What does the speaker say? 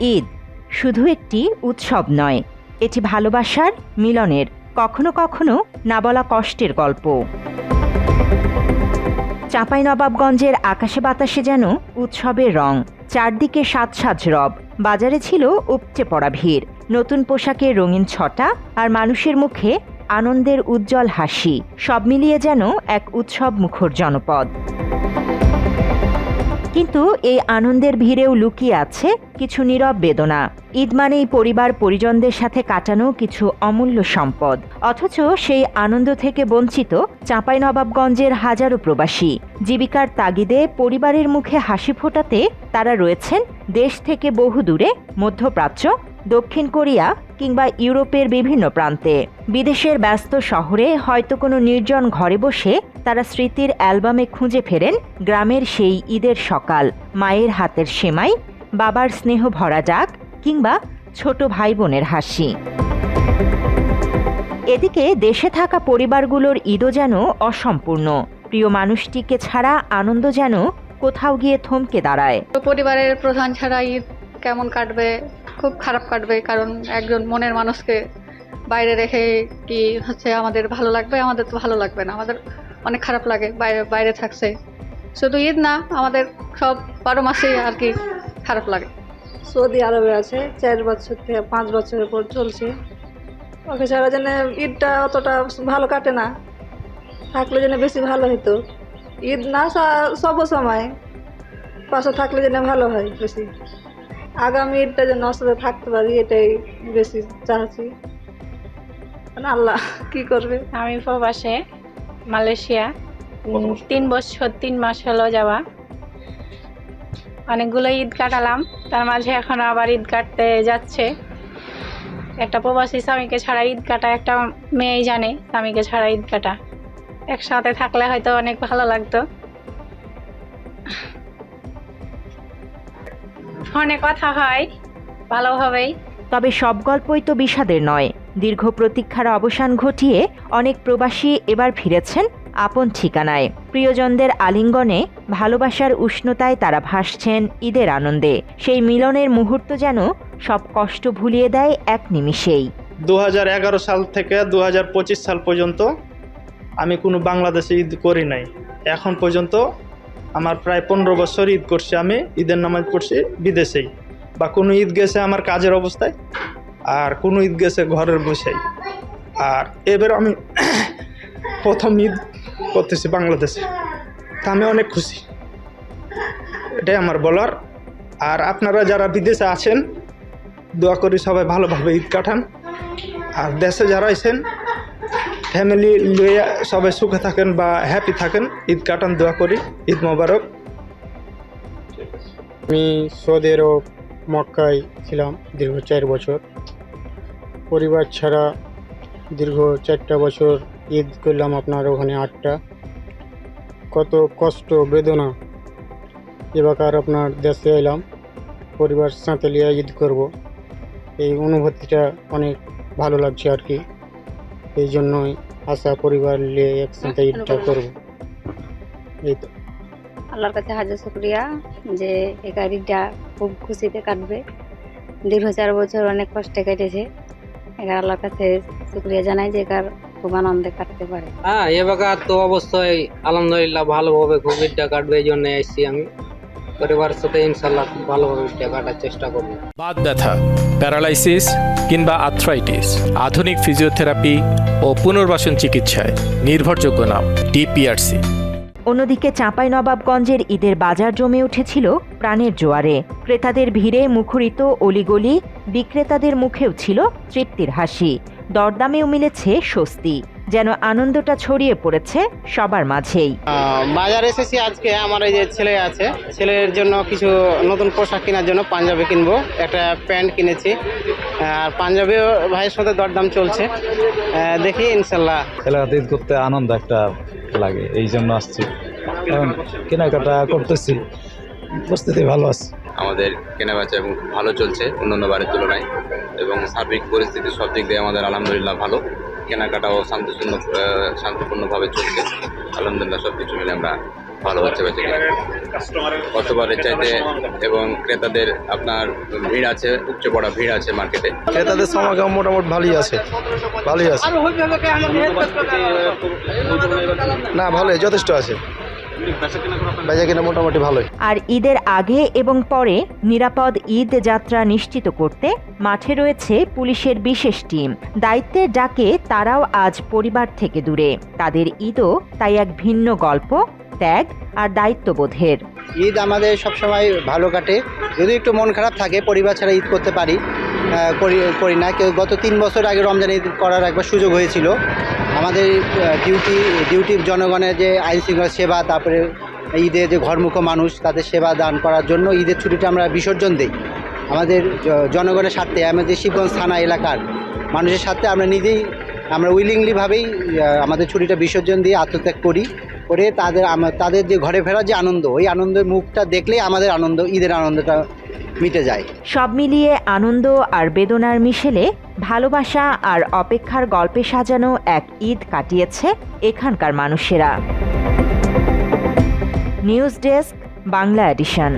ঈদ শুধু একটি উৎসব নয়, এটি ভালোবাসার, মিলনের, কখনো কখনো না বলা কষ্টের গল্প। চাঁপাইনবাবগঞ্জের আকাশে বাতাসে যেন উৎসবের রং, চারদিকে সাজ সাজ রব, বাজারে ছিল উপচে পড়া ভিড়, নতুন পোশাকের রঙিন ছটা আর মানুষের মুখে আনন্দের উজ্জ্বল হাসি, সব মিলিয়ে যেন এক উৎসব মুখর জনপদ। কিন্তু এই আনন্দের ভিড়েও লুকিয়ে আছে কিছু নীরব বেদনা। ঈদ মানেই পরিবার পরিজনদের সাথে কাটানো কিছু অমূল্য সম্পদ, অথচ সেই আনন্দ থেকে বঞ্চিত চাঁপাইনবাবগঞ্জের হাজারো প্রবাসী। জীবিকার তাগিদে পরিবারের মুখে হাসি ফোটাতে তারা রয়েছেন দেশ থেকে বহু দূরে, মধ্যপ্রাচ্য, দক্ষিণ কোরিয়া কিংবা ইউরোপের বিভিন্ন প্রান্তে। বিদেশের ব্যস্ত শহরে হয়তো কোনো নির্জন ঘরে বসে তারা স্মৃতির অ্যালবামে খুঁজে ফেরেন গ্রামের সেই ঈদের সকাল, মায়ের হাতের সেমাই, বাবার স্নেহ ভরা ডাক কিংবা ছোট ভাই বোনের হাসি। এদিকে দেশে থাকা পরিবারগুলোর ঈদও যেন অসম্পূর্ণ, প্রিয় মানুষটিকে ছাড়া আনন্দ যেন কোথাও গিয়ে থমকে দাঁড়ায়। পরিবারের প্রধান ছাড়া ঈদ কেমন কাটবে? খুব খারাপ কাটবে, কারণ একজন মনের মানুষকে বাইরে রেখে কি হচ্ছে আমাদের ভালো লাগবে? আমাদের তো ভালো লাগবে না, আমাদের অনেক খারাপ লাগে বাইরে বাইরে থাকছে। শুধু ঈদ না, আমাদের সব 12 মাসেই আর কি খারাপ লাগে। সৌদি আরবে আছে 4 বছর থেকে 5 বছরের পর চলছে। ওকে ছাড়া যেন ঈদটা অতটা ভালো কাটে না, থাকলে যেন বেশি ভালো হতো। ঈদ না সব সময় পাশে থাকলে যেন ভালো হয় বেশি। আগামী ঈদটা যেন ওর সাথে থাকতে পারি, এটাই বেশি চাচ্ছি। আল্লাহ কি করবে। আমি প্রবাসে মালয়েশিয়া 3 বছর 3 মাস হলো যাওয়া। অনেকগুলো ঈদ কাটালাম, তার মাঝে এখন আবার ঈদ কাটতে যাচ্ছে। একটা প্রবাসী স্বামীকে ছাড়া ঈদ কাটা একটা মেয়েই জানে, স্বামীকে ছাড়া ঈদ কাটা। একসাথে থাকলে হয়তো অনেক ভালো লাগতো। ফোনে কথা হয় ভালোভাবেই। তবে সব গল্পই তো বিষাদের নয়। দীর্ঘ প্রতীক্ষার অবসান ঘটিয়ে অনেক প্রবাসী এবার ফিরেছেন আপন ঠিকানায়। প্রিয়জনদের আলিঙ্গনে, ভালোবাসার উষ্ণতায় তারা ভাসছেন ঈদের আনন্দে। সেই মিলনের মুহূর্ত যেন সব কষ্ট ভুলিয়ে দেয় এক নিমিষেই। 2011 সাল থেকে 2025 সাল পর্যন্ত আমি কোনো বাংলাদেশে ঈদ করি নাই। এখন পর্যন্ত আমার প্রায় 15 বছর ঈদ করছি। আমি ঈদের নামাজ পড়ছি বিদেশেই, বা কোনো ঈদ গেছে আমার কাজের অবস্থায়, আর কোনো ঈদ গেছে ঘরের বসেই। আর এবার আমি প্রথম ঈদ করতেছি বাংলাদেশে, তা আমি অনেক খুশি, এটাই আমার বলার। আর আপনারা যারা বিদেশে আছেন, দোয়া করি সবাই ভালোভাবে ঈদ কাটান। আর দেশে যারা আছেন, ফ্যামিলি লইয়া সবাই সুখে থাকেন বা হ্যাপি থাকেন, ঈদ কাটান, দোয়া করি। ঈদ মোবারক। আমি সৌদি আরব মক্কায় ছিলাম দীর্ঘ 4 বছর। পরিবার ছাড়া দীর্ঘ 4টা বছর ঈদ করলাম আপনার ওখানে 8টা। কত কষ্ট বেদনা, এবার আপনার দেশে এলাম পরিবার সাথে নিয়ে ঈদ করব। এই অনুভূতিটা অনেক ভালো লাগছে আর কি। এই জন্যই আশা পরিবার নিয়ে একসাথে ঈদটা করব। এই তো আল্লাহর কাছে হাজার শুকরিয়া যে একার ঈদটা খুব খুশিতে কাটবে। দীর্ঘ 4 বছর অনেক কষ্টে কেটেছে। একার আল্লাহর কাছে শুকরিয়া জানাই যে একার খুব আনন্দে কাটতে পারে। এবার তো অবশ্যই আলহামদুলিল্লাহ ভালোভাবে খুব ঈদটা কাটবে, এই জন্য এসেছি আমি। পরিবারের সাথে ইনশাল্লাহ খুব ভালোভাবে ঈদটা কাটার চেষ্টা করব। বাত ব্যথা, প্যারালাইসিস কিংবা আর্থ্রাইটিস, আধুনিক ফিজিওথেরাপি ও পুনর্বাসন চিকিৎসায় নির্ভরযোগ্য নাম ডিপিআরসি। অন্যদিকে চাঁপাইনবাবগঞ্জের ঈদের বাজার জমে উঠেছিল প্রাণের জোয়ারে। ক্রেতাদের ভিড়ে মুখরিত অলিগলি, বিক্রেতাদের মুখেও ছিল তৃপ্তির হাসি, দরদামেও মিলেছে স্বস্তি, যেন আনন্দটা ছড়িয়ে পড়েছে সবার মাঝেই। বাজার এসেছি আজকে, আমার এই যে ছেলে আছে, ছেলের জন্য কিছু নতুন পোশাক কেনার জন্য পাঞ্জাবি কিনবো, একটা প্যান্ট কিনেছি। আর পাঞ্জাবিও ভাইয়ের সাথে দরদাম চলছে, দেখি ইনশাল্লাহ। এলাকাতে ঈদ করতে আনন্দ একটা লাগে, এই জন্য আসছি। এখন কেনাকাটা করতেছি, প্রস্তুতি ভালো আছে। আমাদের কেনাবেচা এবং ভালো চলছে অন্যান্য বারের তুলনায়, এবং সার্বিক পরিস্থিতি সব দিক দিয়ে আমাদের আলহামদুলিল্লাহ ভালো। কেনাকাটাও শান্তিপূর্ণভাবে চলছে আলহামদুলিল্লাহ। সব কিছু মিলে আমরা ভালো হচ্ছে বেচাকেনা গতবারের চাইতে, এবং ক্রেতাদের আপনার ভিড় আছে, উপচে পড়া ভিড় আছে মার্কেটে। ক্রেতাদের সমাগম মোটামুটি ভালোই আছে। না, ভালোই, যথেষ্ট আছে, বেচাকেনা মোটামুটি ভালোই। আর ঈদের আগে এবং পরে নিরাপদ ঈদ যাত্রা নিশ্চিত করতে মাঠে রয়েছে পুলিশের বিশেষ টিম। দায়িত্বের ডাকে তারাও আজ পরিবার থেকে দূরে। তাদের ঈদও তাই এক ভিন্ন গল্প, ত্যাগ আর দায়িত্ববোধের। ঈদ আমাদের সবসময় ভালো কাটে, যদি একটু মন খারাপ থাকে পরিবার ছাড়া ঈদ করতে করি না। গত 3 বছর আগে রমজান ঈদ করার একবার সুযোগ হয়েছিল। আমাদের ডিউটি জনগণের যে আইন শৃঙ্খলা সেবা, তারপরে ঈদে যে ঘরমুখ মানুষ তাদের সেবা দান করার জন্য ঈদের ছুটিটা আমরা বিসর্জন দিই। আমাদের জনগণের স্বার্থে, আমাদের শিবগঞ্জ থানা এলাকার মানুষের স্বার্থে আমরা উইলিংলিভাবেই আমাদের ছুটিটা বিসর্জন দিয়ে আত্মত্যাগ করে তাদের যে ঘরে ফেরার যে আনন্দ, ওই আনন্দের মুখটা দেখলেই আমাদের ঈদের আনন্দটা মিটে যায়। সব মিলিয়ে আনন্দ আর বেদনার মিশেলে ভালোবাসা আর অপেক্ষার গল্পে সাজানো এক ঈদ কাটিয়েছে এখানকার মানুষেরা। News desk, Bangla addition.